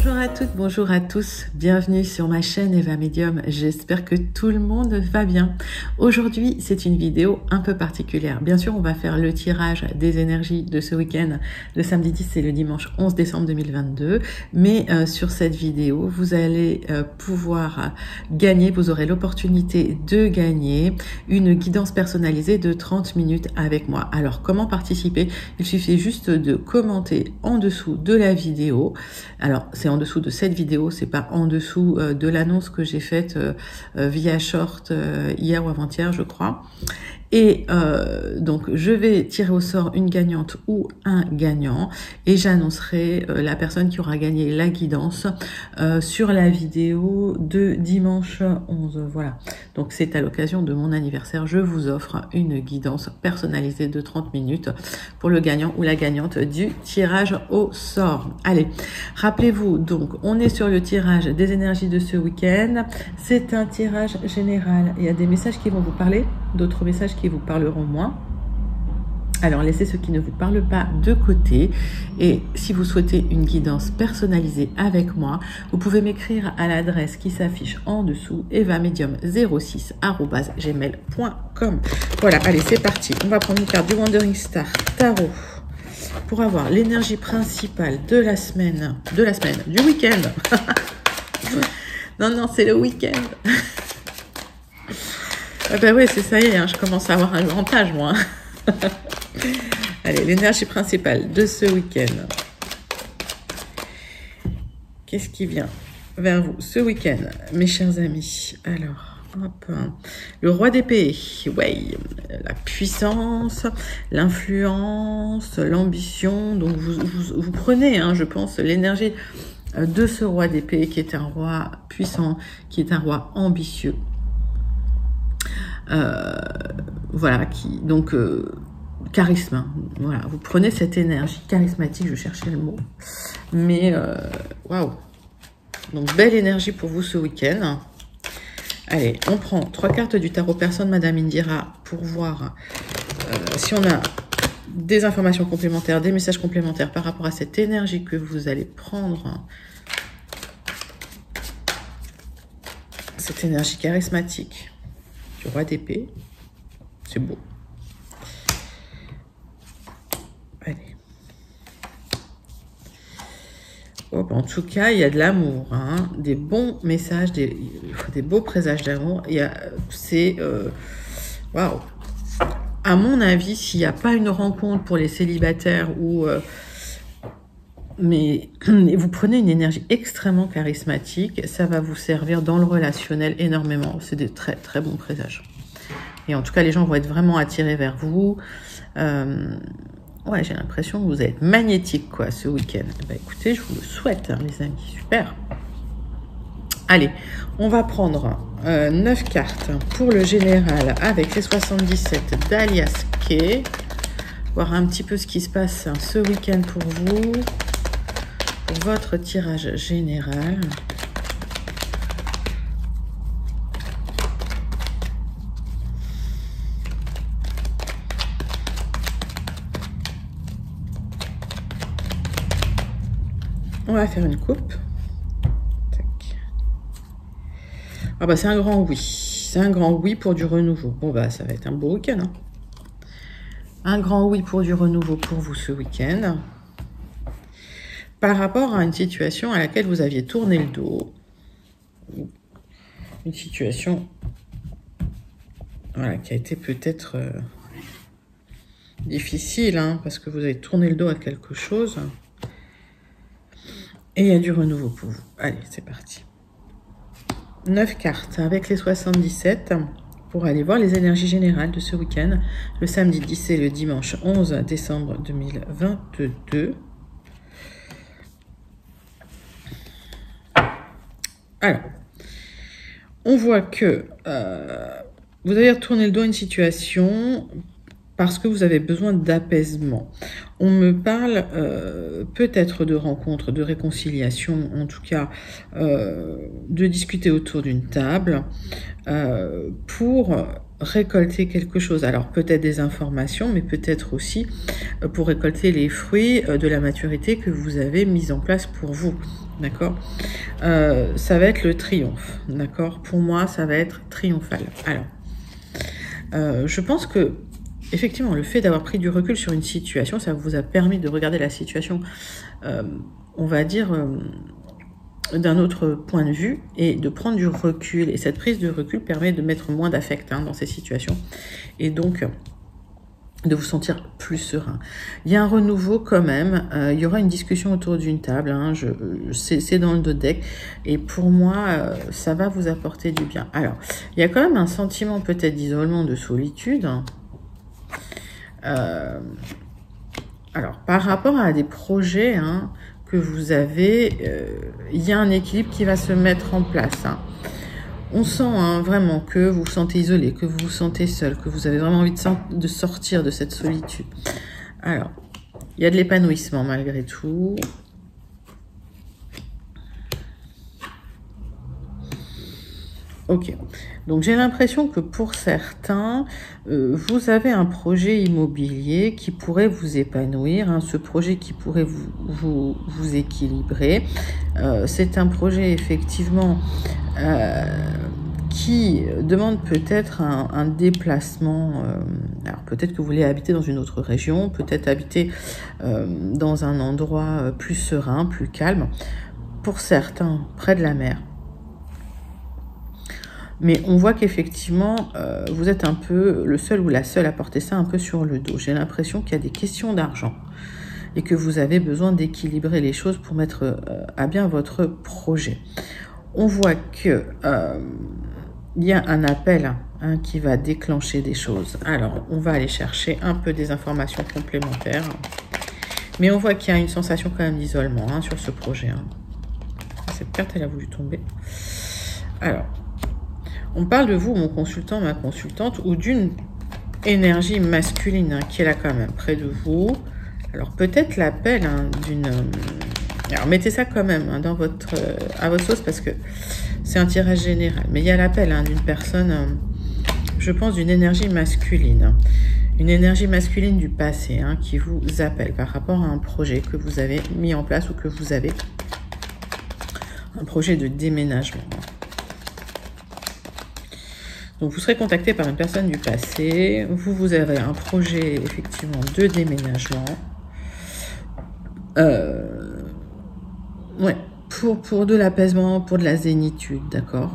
Bonjour à toutes, bonjour à tous, bienvenue sur ma chaîne Eva Medium, j'espère que tout le monde va bien. Aujourd'hui c'est une vidéo un peu particulière, bien sûr on va faire le tirage des énergies de ce week-end, le samedi 10 et le dimanche 11 décembre 2022, mais sur cette vidéo vous allez pouvoir gagner, vous aurez l'opportunité de gagner une guidance personnalisée de 30 minutes avec moi. Alors comment participer? Il suffit juste de commenter en dessous de la vidéo. Alors, c'est en dessous de cette vidéo, c'est pas en dessous de l'annonce que j'ai faite via Short hier ou avant-hier, je crois. Et donc, je vais tirer au sort une gagnante ou un gagnant et j'annoncerai la personne qui aura gagné la guidance sur la vidéo de dimanche 11. Voilà. Donc, c'est à l'occasion de mon anniversaire. Je vous offre une guidance personnalisée de 30 minutes pour le gagnant ou la gagnante du tirage au sort. Allez, rappelez-vous, donc, on est sur le tirage des énergies de ce week-end. C'est un tirage général. Il y a des messages qui vont vous parler, d'autres messages qui vous parleront moins. Alors laissez ceux qui ne vous parlent pas de côté et si vous souhaitez une guidance personnalisée avec moi, vous pouvez m'écrire à l'adresse qui s'affiche en dessous evamedium06@gmail.com. Voilà, allez c'est parti. On va prendre une carte du Wandering Star Tarot pour avoir l'énergie principale du week-end. Non, c'est le week-end. Ah ben oui, c'est ça y est, hein, je commence à avoir un grand âge, moi. Allez, l'énergie principale de ce week-end. Qu'est-ce qui vient vers vous ce week-end, mes chers amis? Alors, hop, le roi d'épée, ouais, la puissance, l'influence, l'ambition. Donc, vous prenez, hein, je pense, l'énergie de ce roi d'épée qui est un roi puissant, qui est un roi ambitieux. Voilà, charisme, hein. Voilà, vous prenez cette énergie charismatique, je cherchais le mot, mais waouh, donc belle énergie pour vous ce week-end. Allez, on prend 3 cartes du tarot personne Madame Indira pour voir si on a des informations complémentaires, des messages complémentaires par rapport à cette énergie que vous allez prendre, cette énergie charismatique du roi d'épée. C'est beau. Allez. Oh, en tout cas, il y a de l'amour, hein, des bons messages, des beaux présages d'amour. C'est waouh. À mon avis, s'il n'y a pas une rencontre pour les célibataires ou mais vous prenez une énergie extrêmement charismatique, ça va vous servir dans le relationnel énormément. C'est des très très bons présages. Et en tout cas, les gens vont être vraiment attirés vers vous. Ouais, j'ai l'impression que vous allez être magnétique, quoi, ce week-end. Bah, écoutez, je vous le souhaite, hein, les amis. Super. Allez, on va prendre 9 cartes pour le général avec les 77 d'Alias Kay. Voir un petit peu ce qui se passe ce week-end pour vous. Pour votre tirage général. On va faire une coupe. Tac. Ah bah c'est un grand oui. C'est un grand oui pour du renouveau. Bon bah ça va être un beau week-end. Hein. Un grand oui pour du renouveau pour vous ce week-end. Par rapport à une situation à laquelle vous aviez tourné le dos. Une situation voilà, qui a été peut-être difficile, hein, parce que vous avez tourné le dos à quelque chose. Et il y a du renouveau pour vous. Allez, c'est parti. 9 cartes avec les 77 pour aller voir les énergies générales de ce week-end. Le samedi 10 et le dimanche 11 décembre 2022. Alors, on voit que vous avez retourné le dos à une situation parce que vous avez besoin d'apaisement. On me parle peut-être de rencontres, de réconciliation, en tout cas de discuter autour d'une table pour récolter quelque chose. Alors peut-être des informations, mais peut-être aussi pour récolter les fruits de la maturité que vous avez mise en place pour vous. d'accord? Ça va être le triomphe, d'accord? Pour moi, ça va être triomphal. Alors, je pense que, effectivement, le fait d'avoir pris du recul sur une situation, ça vous a permis de regarder la situation, on va dire, d'un autre point de vue et de prendre du recul. Et cette prise de recul permet de mettre moins d'affect dans ces situations. Et donc, de vous sentir plus serein. Il y a un renouveau quand même, il y aura une discussion autour d'une table, hein, c'est dans le dos deck, et pour moi, ça va vous apporter du bien. Alors, il y a quand même un sentiment peut-être d'isolement, de solitude. Alors, par rapport à des projets que vous avez, il y a un équilibre qui va se mettre en place. On sent vraiment que vous vous sentez isolé, que vous vous sentez seul, que vous avez vraiment envie de sortir de cette solitude. Alors, il y a de l'épanouissement malgré tout. Ok, donc j'ai l'impression que pour certains, vous avez un projet immobilier qui pourrait vous épanouir, ce projet qui pourrait vous équilibrer. C'est un projet effectivement qui demande peut-être un déplacement. Alors peut-être que vous voulez habiter dans une autre région, peut-être habiter dans un endroit plus serein, plus calme. Pour certains, près de la mer. Mais on voit qu'effectivement, vous êtes un peu le seul ou la seule à porter ça un peu sur le dos. J'ai l'impression qu'il y a des questions d'argent et que vous avez besoin d'équilibrer les choses pour mettre à bien votre projet. On voit que il y a un appel qui va déclencher des choses. Alors, on va aller chercher un peu des informations complémentaires. Mais on voit qu'il y a une sensation quand même d'isolement sur ce projet. Cette carte, elle a voulu tomber. Alors, on parle de vous, mon consultant, ma consultante, ou d'une énergie masculine qui est là quand même, près de vous. Alors, peut-être l'appel d'une... Alors, mettez ça quand même dans à votre sauce parce que c'est un tirage général. Mais il y a l'appel d'une personne, je pense, d'une énergie masculine. Une énergie masculine du passé qui vous appelle par rapport à un projet que vous avez mis en place ou que vous avez. Un projet de déménagement. Donc, vous serez contacté par une personne du passé. Vous avez un projet, effectivement, de déménagement. Ouais, pour de l'apaisement, pour de la zénitude, d'accord?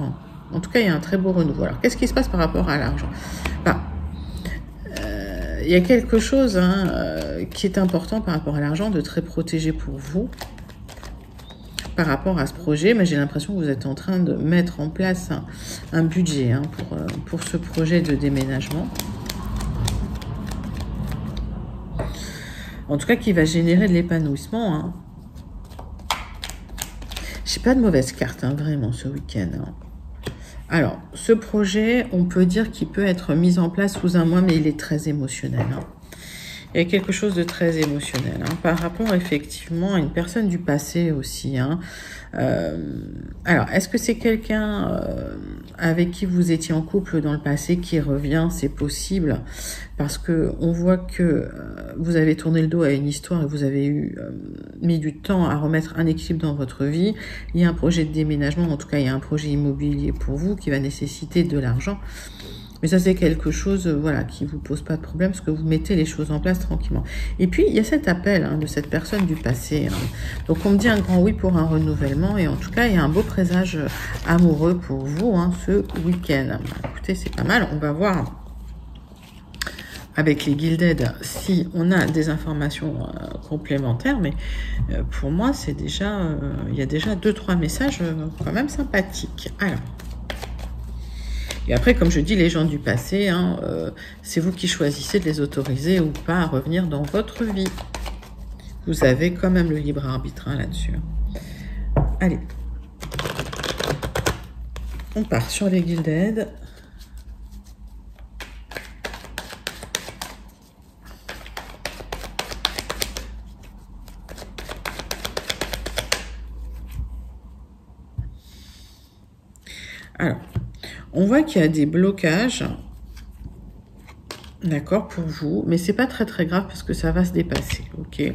En tout cas, il y a un très beau renouveau. Alors, qu'est-ce qui se passe par rapport à l'argent? Il y a quelque chose qui est important par rapport à l'argent, de très protégé pour vous. Par rapport à ce projet, mais j'ai l'impression que vous êtes en train de mettre en place un budget pour ce projet de déménagement. En tout cas, qui va générer de l'épanouissement. J'ai pas de mauvaise carte, vraiment, ce week-end. Alors, ce projet, on peut dire qu'il peut être mis en place sous un mois, mais il est très émotionnel. Il y a quelque chose de très émotionnel par rapport effectivement à une personne du passé aussi. Alors, est-ce que c'est quelqu'un avec qui vous étiez en couple dans le passé qui revient? C'est possible parce que on voit que vous avez tourné le dos à une histoire et vous avez mis du temps à remettre un équilibre dans votre vie. Il y a un projet de déménagement, en tout cas il y a un projet immobilier pour vous qui va nécessiter de l'argent. Mais ça, c'est quelque chose qui vous pose pas de problème parce que vous mettez les choses en place tranquillement. Et puis, il y a cet appel de cette personne du passé. Donc, on me dit un grand oui pour un renouvellement. Et en tout cas, il y a un beau présage amoureux pour vous ce week-end. Écoutez, c'est pas mal. On va voir avec les Gilded si on a des informations complémentaires. Mais pour moi, c'est déjà... il y a déjà 2-3 messages quand même sympathiques. Alors... Et après, comme je dis, les gens du passé, c'est vous qui choisissez de les autoriser ou pas à revenir dans votre vie. Vous avez quand même le libre arbitre là-dessus. Allez. On part sur les Gilded. Alors. On voit qu'il y a des blocages, d'accord, pour vous, mais c'est pas très très grave parce que ça va se dépasser, ok?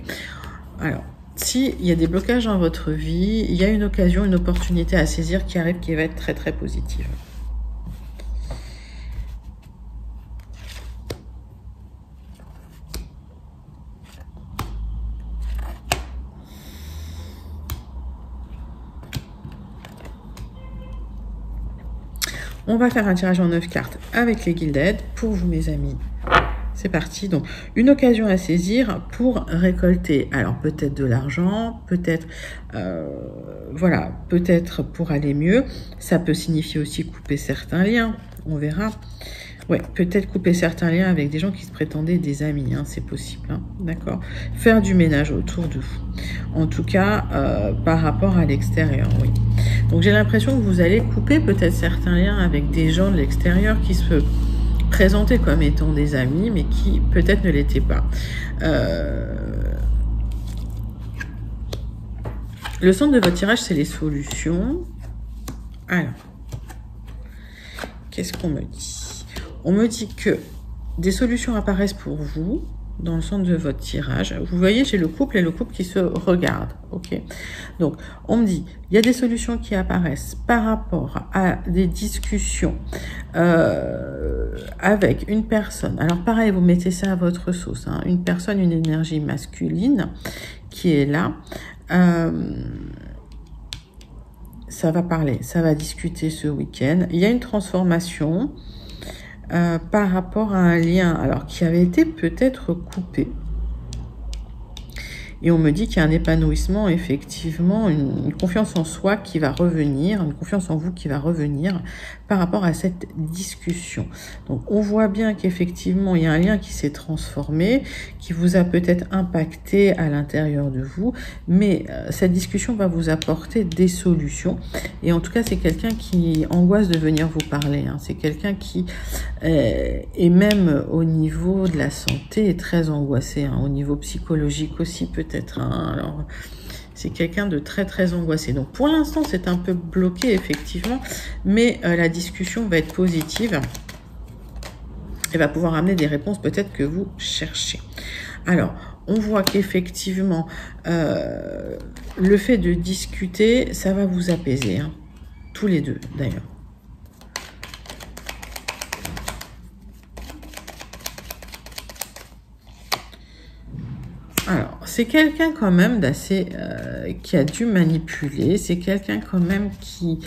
Alors, si il y a des blocages dans votre vie, il y a une occasion, une opportunité à saisir qui arrive, qui va être très très positive. On va faire un tirage en 9 cartes avec les Gilded pour vous, mes amis. C'est parti. Donc, une occasion à saisir pour récolter. Alors, peut-être de l'argent, peut-être, voilà, peut-être pour aller mieux. Ça peut signifier aussi couper certains liens. On verra. Ouais, peut-être couper certains liens avec des gens qui se prétendaient des amis. Hein, c'est possible. Hein, d'accord. Faire du ménage autour de vous. En tout cas, par rapport à l'extérieur, oui. Donc, j'ai l'impression que vous allez couper peut-être certains liens avec des gens de l'extérieur qui se présentaient comme étant des amis, mais qui peut-être ne l'étaient pas. Le centre de votre tirage, c'est les solutions. Alors, qu'est-ce qu'on me dit? On me dit que des solutions apparaissent pour vous dans le centre de votre tirage. Vous voyez, j'ai le couple et le couple qui se regardent. Ok. Donc, on me dit, il y a des solutions qui apparaissent par rapport à des discussions avec une personne. Alors, pareil, vous mettez ça à votre sauce. Hein, une personne, une énergie masculine qui est là. Ça va parler, ça va discuter ce week-end. Il y a une transformation par rapport à un lien, alors qui avait été peut-être coupé. Et on me dit qu'il y a un épanouissement, effectivement, une confiance en soi qui va revenir, une confiance en vous qui va revenir par rapport à cette discussion. Donc, on voit bien qu'effectivement, il y a un lien qui s'est transformé, qui vous a peut-être impacté à l'intérieur de vous, mais cette discussion va vous apporter des solutions. Et en tout cas, c'est quelqu'un qui angoisse de venir vous parler. Hein. C'est quelqu'un qui est même au niveau de la santé est très angoissé, hein. Au niveau psychologique aussi peut-être. Hein. Alors, c'est quelqu'un de très très angoissé. Donc pour l'instant, c'est un peu bloqué effectivement, mais la discussion va être positive et va pouvoir amener des réponses peut-être que vous cherchez. Alors, on voit qu'effectivement, le fait de discuter, ça va vous apaiser, hein. Tous les deux d'ailleurs. Alors, c'est quelqu'un quand même d'assez qui a dû manipuler. C'est quelqu'un quand même qui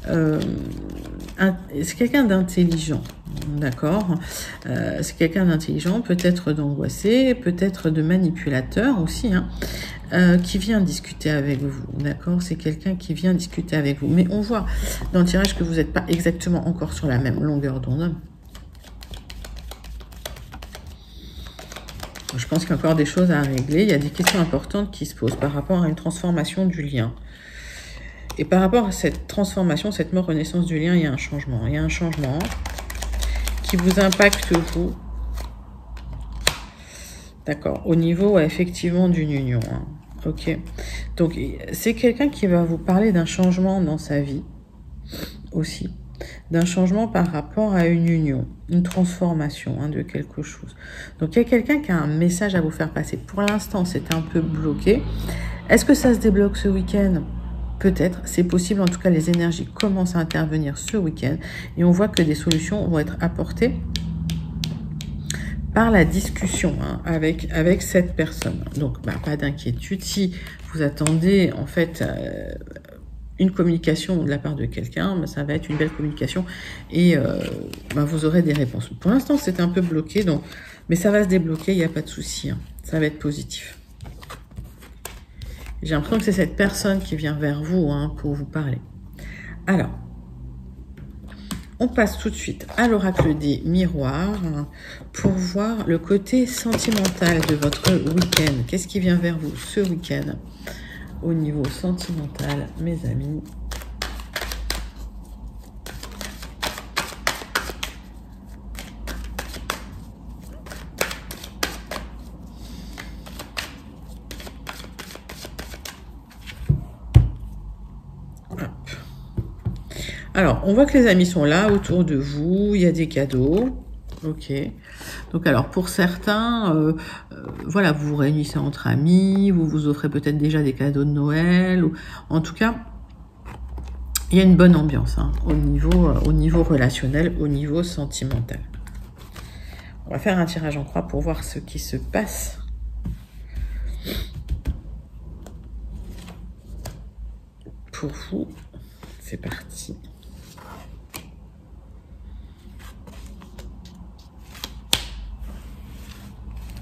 c'est quelqu'un d'intelligent, d'accord. C'est quelqu'un d'intelligent, peut-être d'angoissé, peut-être de manipulateur aussi, hein, qui vient discuter avec vous, d'accord. C'est quelqu'un qui vient discuter avec vous. Mais on voit dans le tirage que vous n'êtes pas exactement encore sur la même longueur d'onde. Je pense qu'il y a encore des choses à régler. Il y a des questions importantes qui se posent par rapport à une transformation du lien. Et par rapport à cette transformation, cette mort-renaissance du lien, il y a un changement. Il y a un changement qui vous impacte, vous. D'accord. Au niveau, effectivement, d'une union. Hein. Ok. Donc, c'est quelqu'un qui va vous parler d'un changement dans sa vie aussi. D'un changement par rapport à une union, une transformation, hein, de quelque chose. Donc, il y a quelqu'un qui a un message à vous faire passer. Pour l'instant, c'est un peu bloqué. Est-ce que ça se débloque ce week-end? Peut-être, c'est possible. En tout cas, les énergies commencent à intervenir ce week-end. Et on voit que des solutions vont être apportées par la discussion, hein, avec cette personne. Donc, pas d'inquiétude. Si vous attendez, en fait... une communication de la part de quelqu'un, ça va être une belle communication et vous aurez des réponses. Pour l'instant, c'est un peu bloqué, donc, mais ça va se débloquer, il n'y a pas de souci. Hein. Ça va être positif. J'ai l'impression que c'est cette personne qui vient vers vous, hein, pour vous parler. Alors, on passe tout de suite à l'oracle des miroirs, hein, pour voir le côté sentimental de votre week-end. Qu'est-ce qui vient vers vous ce week-end ? Au niveau sentimental, mes amis. Hop. Alors, on voit que les amis sont là, autour de vous. Il y a des cadeaux. Ok. Donc alors pour certains, voilà, vous vous réunissez entre amis, vous vous offrez peut-être déjà des cadeaux de Noël, ou en tout cas, il y a une bonne ambiance hein, au niveau relationnel, au niveau sentimental. On va faire un tirage en croix pour voir ce qui se passe. Pour vous, c'est parti.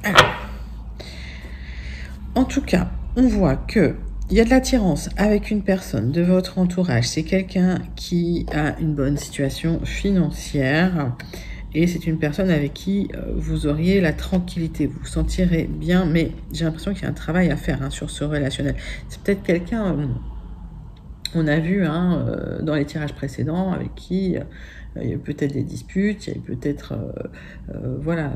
Alors, en tout cas, on voit que il y a de l'attirance avec une personne de votre entourage. C'est quelqu'un qui a une bonne situation financière. Et c'est une personne avec qui vous auriez la tranquillité, vous vous sentirez bien, mais j'ai l'impression qu'il y a un travail à faire hein, sur ce relationnel. C'est peut-être quelqu'un, on a vu hein, dans les tirages précédents, avec qui il y a peut-être des disputes, il y a peut-être voilà,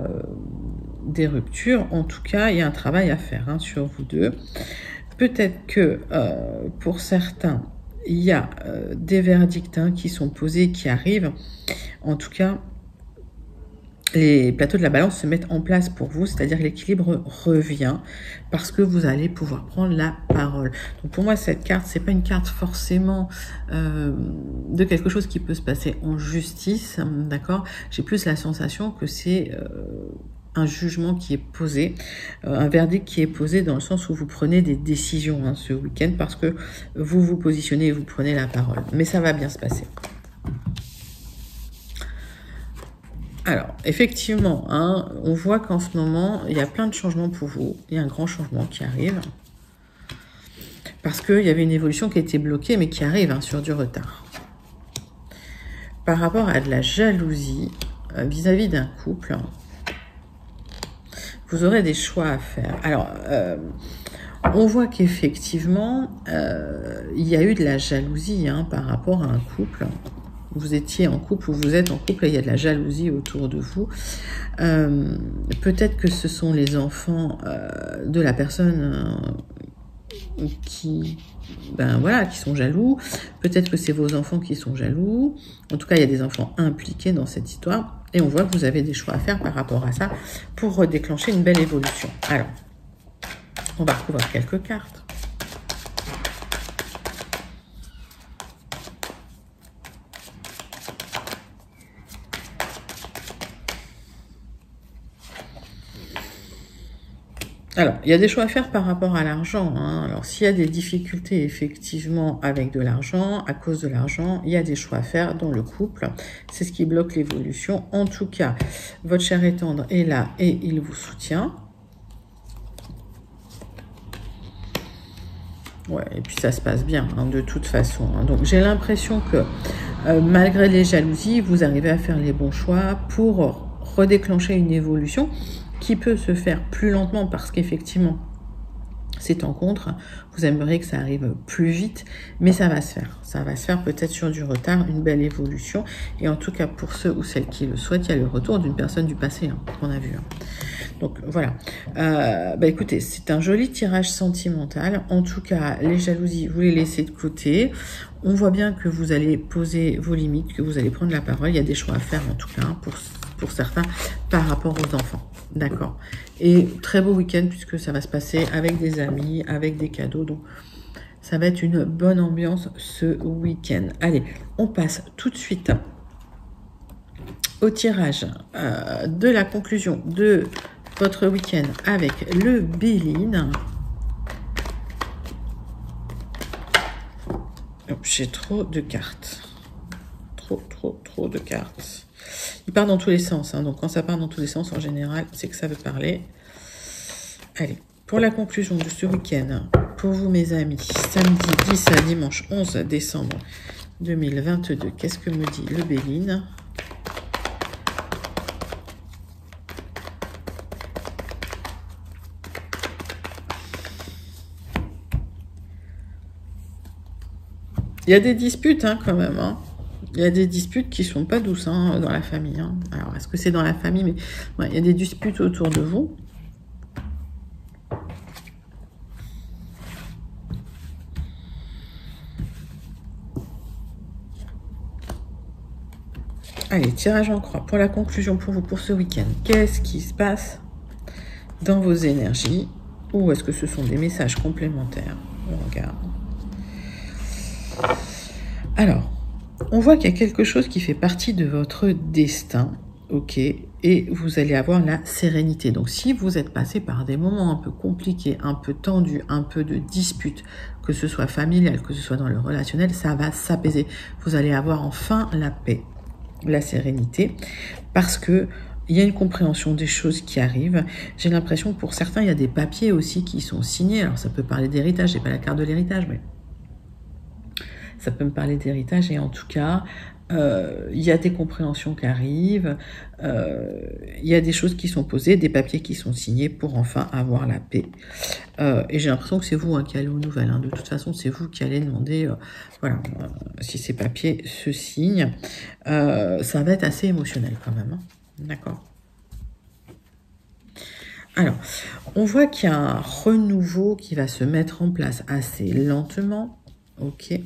des ruptures. En tout cas, il y a un travail à faire hein, sur vous deux. Peut-être que pour certains, il y a des verdicts hein, qui sont posés, qui arrivent. En tout cas, les plateaux de la balance se mettent en place pour vous, c'est-à-dire que l'équilibre revient parce que vous allez pouvoir prendre la parole. Donc pour moi, cette carte, c'est pas une carte forcément de quelque chose qui peut se passer en justice, d'accord? J'ai plus la sensation que c'est un jugement qui est posé, un verdict qui est posé dans le sens où vous prenez des décisions hein, ce week-end parce que vous vous positionnez et vous prenez la parole. Mais ça va bien se passer. Alors, effectivement, hein, on voit qu'en ce moment, il y a plein de changements pour vous. Il y a un grand changement qui arrive. Parce qu'il y avait une évolution qui a été bloquée, mais qui arrive hein, sur du retard. Par rapport à de la jalousie vis-à-vis d'un couple, vous aurez des choix à faire. Alors, on voit qu'effectivement, il y a eu de la jalousie hein, par rapport à un couple. Vous étiez en couple ou vous êtes en couple et il y a de la jalousie autour de vous. Peut-être que ce sont les enfants de la personne qui sont jaloux. Peut-être que c'est vos enfants qui sont jaloux. En tout cas, il y a des enfants impliqués dans cette histoire. Et on voit que vous avez des choix à faire par rapport à ça pour déclencher une belle évolution. Alors, on va recouvrir quelques cartes. Alors, il y a des choix à faire par rapport à l'argent. Hein. Alors, s'il y a des difficultés, effectivement, avec de l'argent, à cause de l'argent, il y a des choix à faire dans le couple. C'est ce qui bloque l'évolution. En tout cas, votre cher et tendre est là et il vous soutient. Ouais, et puis ça se passe bien, hein, de toute façon. Hein. Donc, j'ai l'impression que, malgré les jalousies, vous arrivez à faire les bons choix pour redéclencher une évolution qui peut se faire plus lentement parce qu'effectivement, c'est en contre. Vous aimeriez que ça arrive plus vite, mais ça va se faire. Ça va se faire peut-être sur du retard, une belle évolution. Et en tout cas, pour ceux ou celles qui le souhaitent, il y a le retour d'une personne du passé hein, qu'on a vu. Hein. Donc voilà. Écoutez, c'est un joli tirage sentimental. En tout cas, les jalousies, vous les laissez de côté. On voit bien que vous allez poser vos limites, que vous allez prendre la parole. Il y a des choix à faire en tout cas pour certains par rapport aux enfants. D'accord. Et très beau week-end puisque ça va se passer avec des amis, avec des cadeaux. Donc, ça va être une bonne ambiance ce week-end. Allez, on passe tout de suite au tirage de la conclusion de votre week-end avec le Béline. J'ai trop de cartes. Trop de cartes. Il part dans tous les sens. Hein. Donc, quand ça part dans tous les sens, en général, c'est que ça veut parler. Allez, pour la conclusion de ce week-end, pour vous, mes amis, samedi 10 à dimanche 11 décembre 2022, qu'est-ce que me dit le Béline ? Il y a des disputes, hein, quand même, hein. Il y a des disputes qui sont pas douces hein, dans la famille. Hein. Alors, est-ce que c'est dans la famille? Mais ouais, il y a des disputes autour de vous. Allez, tirage en croix pour la conclusion pour vous pour ce week-end. Qu'est-ce qui se passe dans vos énergies? Ou est-ce que ce sont des messages complémentaires? On regarde. Alors, on voit qu'il y a quelque chose qui fait partie de votre destin, ok, et vous allez avoir la sérénité. Donc, si vous êtes passé par des moments un peu compliqués, un peu tendus, un peu de disputes, que ce soit familial, que ce soit dans le relationnel, ça va s'apaiser. Vous allez avoir enfin la paix, la sérénité, parce que il y a une compréhension des choses qui arrivent. J'ai l'impression que pour certains, il y a des papiers aussi qui sont signés. Alors, ça peut parler d'héritage, j'ai pas la carte de l'héritage, mais ça peut me parler d'héritage. Et en tout cas, il y a des compréhensions qui arrivent, il y a des choses qui sont posées, des papiers qui sont signés pour enfin avoir la paix. Et j'ai l'impression que c'est vous qui allez aux nouvelles. De toute façon, c'est vous qui allez demander, voilà, si ces papiers se signent. Ça va être assez émotionnel quand même. D'accord. Alors, on voit qu'il y a un renouveau qui va se mettre en place assez lentement. Ok.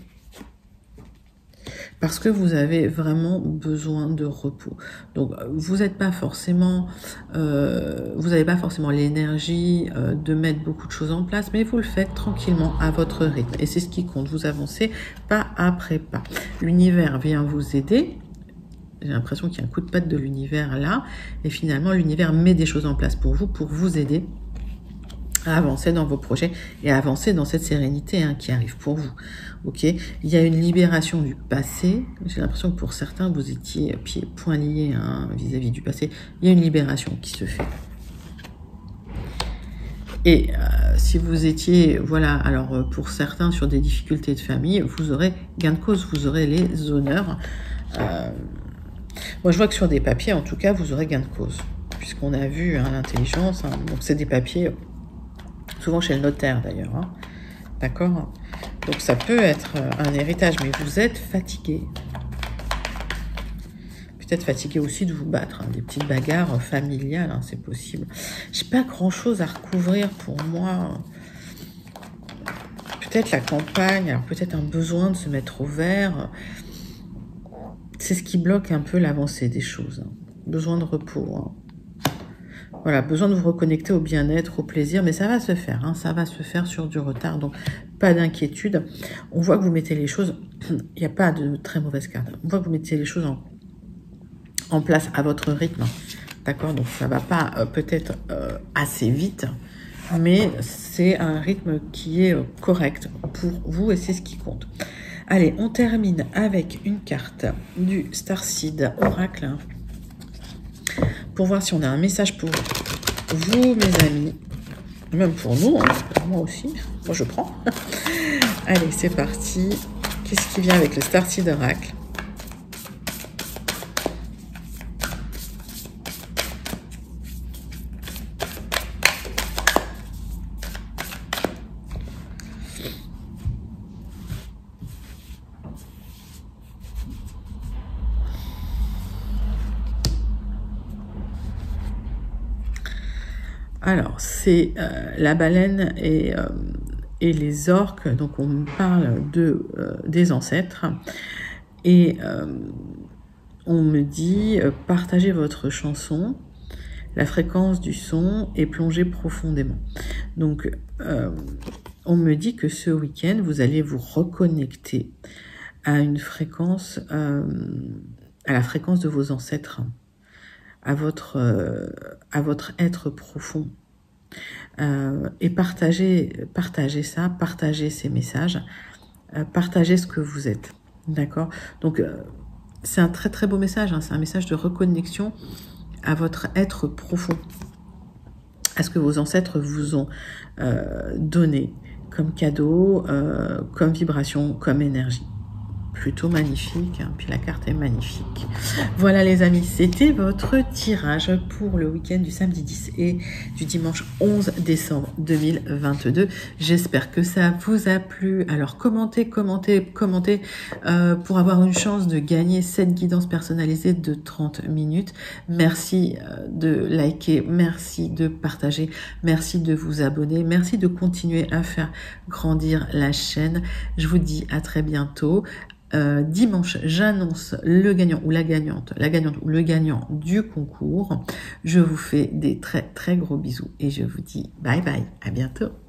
Parce que vous avez vraiment besoin de repos. Donc, vous n'êtes pas forcément, vous n'avez pas forcément l'énergie de mettre beaucoup de choses en place, mais vous le faites tranquillement à votre rythme. Et c'est ce qui compte. Vous avancez pas après pas. L'univers vient vous aider. J'ai l'impression qu'il y a un coup de patte de l'univers là. Et finalement, l'univers met des choses en place pour vous aider à avancer dans vos projets et à avancer dans cette sérénité qui arrive pour vous. Ok, il y a une libération du passé. J'ai l'impression que pour certains, vous étiez pieds poings liés vis-à-vis du passé. Il y a une libération qui se fait. Et si vous étiez, voilà, alors pour certains sur des difficultés de famille, vous aurez gain de cause, vous aurez les honneurs. Moi, je vois que sur des papiers, en tout cas, vous aurez gain de cause, puisqu'on a vu l'intelligence. Donc, c'est des papiers, souvent chez le notaire d'ailleurs. D'accord? Donc, ça peut être un héritage, mais vous êtes fatigué. Peut-être fatigué aussi de vous battre. Des petites bagarres familiales, c'est possible. J'ai pas grand-chose à recouvrir pour moi. Peut-être la campagne, alors peut-être un besoin de se mettre au vert. C'est ce qui bloque un peu l'avancée des choses. Besoin de repos. Voilà, besoin de vous reconnecter au bien-être, au plaisir, mais ça va se faire. Ça va se faire sur du retard, donc pas d'inquiétude. On voit que vous mettez les choses, il n'y a pas de très mauvaise carte. On voit que vous mettez les choses en place à votre rythme. D'accord? Donc ça va pas peut-être assez vite, mais c'est un rythme qui est correct pour vous et c'est ce qui compte. Allez, on termine avec une carte du Starseed Oracle pour voir si on a un message pour vous, mes amis, même pour nous, pour moi aussi. Moi, je prends. Allez, c'est parti. Qu'est-ce qui vient avec le Starseed Oracle ? Alors, c'est la baleine et les orques. Donc, on parle des ancêtres. Et on me dit, partagez votre chanson, la fréquence du son et plongez profondément. Donc, on me dit que ce week-end, vous allez vous reconnecter à une fréquence, à la fréquence de vos ancêtres. À votre être profond et partagez ça, partagez ces messages, partagez ce que vous êtes, d'accord? Donc c'est un très très beau message, c'est un message de reconnexion à votre être profond, à ce que vos ancêtres vous ont donné comme cadeau, comme vibration, comme énergie. Plutôt magnifique, puis la carte est magnifique. Voilà les amis, c'était votre tirage pour le week-end du samedi 10 et du dimanche 11 décembre 2022. J'espère que ça vous a plu. Alors commentez pour avoir une chance de gagner cette guidance personnalisée de 30 minutes. Merci de liker, merci de partager, merci de vous abonner, merci de continuer à faire grandir la chaîne. Je vous dis à très bientôt. Dimanche, j'annonce le gagnant ou la gagnante ou le gagnant du concours. Je vous fais des très très gros bisous et je vous dis bye bye, à bientôt.